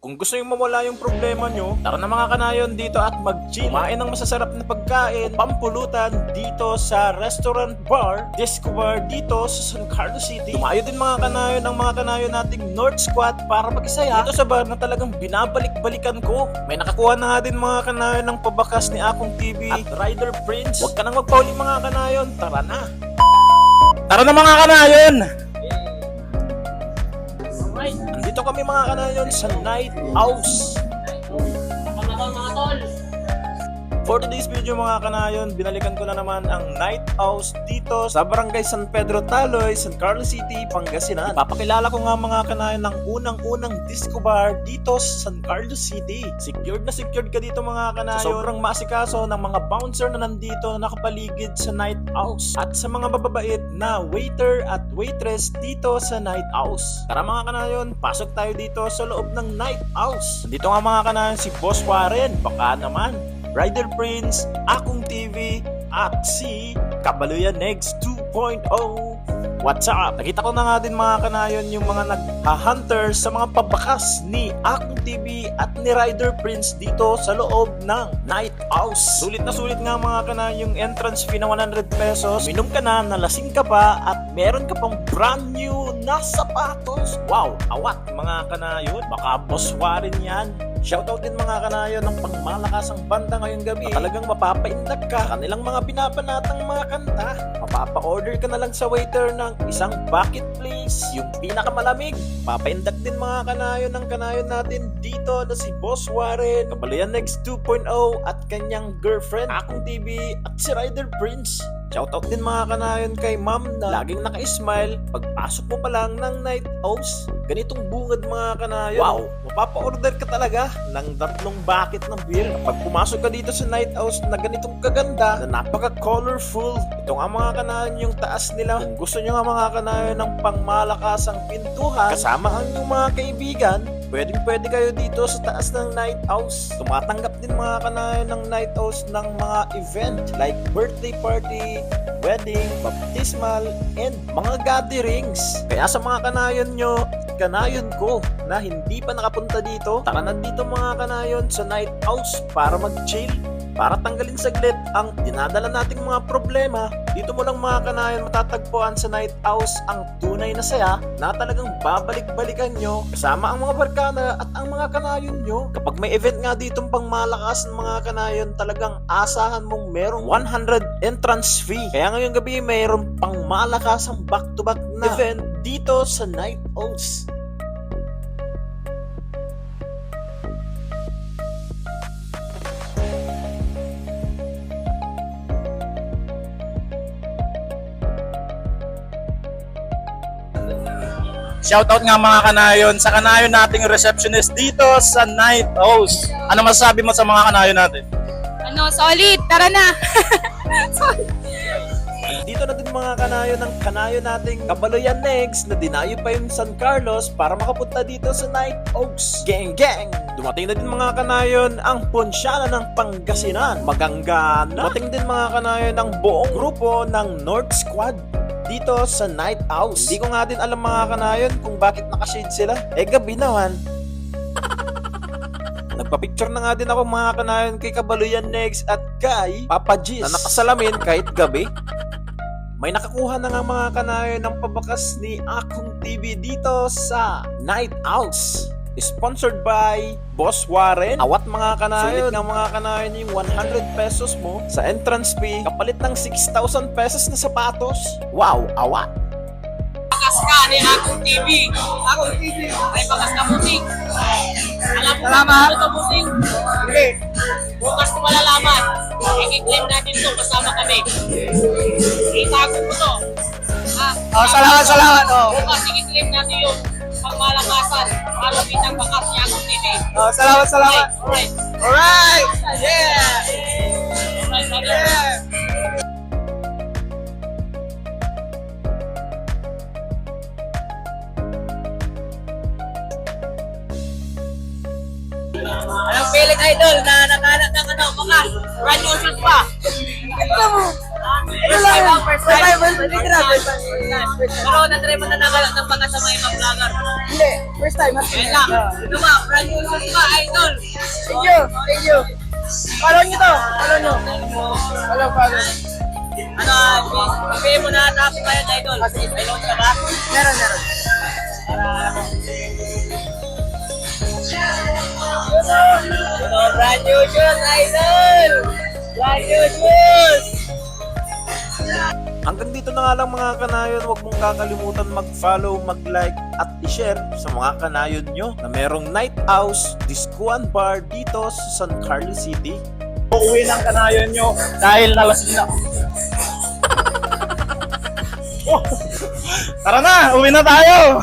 Kung gusto nyo mawala yung problema nyo, tara na mga kanayon dito at mag-chill. Kumain ng masasarap na pagkain, pampulutan dito sa restaurant bar, disco bar dito sa San Carlos City. Tumayo din mga kanayon ng mga kanayon nating North Squad para mag-isaya dito sa bar na talagang binabalik-balikan ko. May nakakuha na nga din mga kanayon ng pabakas ni Akong TV at Rider Prince. Huwag ka nang magpauli mga kanayon, tara na! Tara na mga kanayon! Dito kami mga kanayon sa Night House. For today's video mga kanayon, binalikan ko na naman ang Night House dito sa Barangay San Pedro Taloy, San Carlos City, Pangasinan. Papakilala ko nga mga kanayon ng unang-unang disco bar dito sa San Carlos City. Secured ka dito mga kanayon. Sobrang maasikaso ng mga bouncer na nandito na nakapaligid sa Night House. At sa mga mababait na waiter at waitress dito sa Night House. Tara mga kanayon, pasok tayo dito sa loob ng Night House. Dito nga mga kanayon si Boss Warren, baka naman. Rider Prince, Akong TV, at si Kabaluyan Next 2.0. What's up? Nakita ko na nga din mga kanayon yung mga nag-hunter sa mga pabakas ni Akong TV at ni Rider Prince dito sa loob ng Night House. Sulit na sulit nga mga kanayon yung entrance fee na 100 pesos. Minom ka na, nalasing ka pa, at meron ka pang brand new na sapatos. Wow, awat mga kanayon. Baka Boss Warren yan. Shoutout din mga kanayon ng pangmalakasang banda ngayong gabi. Talagang mapapaindak ka kanilang mga binabanatang mga kanta. Mapapa-order ka na lang sa waiter ng isang bucket please, yung pinakamalamig. Papaindak din mga kanayon ng kanayon natin dito na si Boss Warren, Kabaluyan Next 2.0 at kanyang girlfriend Akong TV at si Rider Prince. Shoutout din mga kanayon kay ma'am na laging naka-smile pagpasok mo pa lang ng Night House. Ganitong bungad mga kanayon. Wow, mapapa-order ka talaga ng 3 bucket ng beer. Pag pumasok ka dito sa Night House na ganitong kaganda, na napaka-colorful. Ito nga mga kanayon yung taas nila. Kung gusto nyo nga mga kanayon ng pangmalakasang pintuhan, kasama ang inyong mga kaibigan, pwede kayo dito sa taas ng Night House. Tumatanggap din mga kanayon ng Night House ng mga event like birthday party, wedding, baptismal, and mga gatherings. Kaya sa mga kanayon ko na hindi pa nakapunta dito, tara na dito mga kanayon sa Night House para mag-chill, para tanggalin saglit ang dinadala nating mga problema. Dito mo lang mga kanayon matatagpuan sa Night House ang tunay na saya na talagang babalik-balikan nyo kasama ang mga barkada at ang mga kanayon nyo. Kapag may event nga ditong pangmalakas ng mga kanayon, talagang asahan mong merong 100 entrance fee. Kaya ngayong gabi mayroong pangmalakasang back-to-back na event dito sa Night House. Shoutout nga mga kanayon sa kanayon nating receptionist dito sa Night House. Ano masasabi mo sa mga kanayon natin? Solid, tara na. Dito na din mga kanayon ng kanayon nating Kabaluyan Next na dinayo pa yung San Carlos para makapunta dito sa Night House. Gang gang! Dumating na din mga kanayon ang Ponsyana ng Pangasinan. Magangga na. Dumating din mga kanayon ang buong grupo ng North Squad dito sa Night House. Hindi ko nga din alam mga kanayon kung bakit nakashade sila. Gabi naman. Nagpa-picture na nga din ako mga kanayon kay Kabaluyan Next at kay Papa G's na nakasalamin kahit gabi. May nakakuha na nga mga kanayon ng pabakas ni Akong TV dito sa Night House. Sponsored by Boss Warren. Awat mga kanayon. Sulit nga mga kanayon yung 100 pesos mo sa entrance fee kapalit ng 6,000 pesos na sapatos. Wow, awat! Bakas ka ni Akong TV. Akong TV. Ay bakas ka musing. Alam mo ba ito musing? Hindi. Bukas ko malalaman. I-claim natin ito kasama kami. Itago mo to. Salamat. Bukas i-claim natin yung pangmalakasan para bitang bakas ni Akong TV. Salamat. Alright. Alright! Yeah! Alright, brother. Anong feeling idol na nakahanap ng bakas? Brand new shoes pa. Ito mo. First time. Pero na-try mo na nagalak ng pagkasama ibang vlogger. Hindi, first time. Yan lang. Ito ba, brand new shoes ba, idol? Thank you. Follow nyo to. Follow. Ano, ibigay mo na topic pa yan, idol. May load ka ba? Meron. Ito, brand new shoes, idol! Brand new shoes! Hanggang dito na nga lang mga kanayon, huwag mong kakalimutan mag-follow, mag-like at i-share sa mga kanayon nyo na merong Night House Discoan Bar dito sa San Carlos City. Uuwi ng kanayon nyo dahil nalasing na. Oh, tara na, uwi na tayo!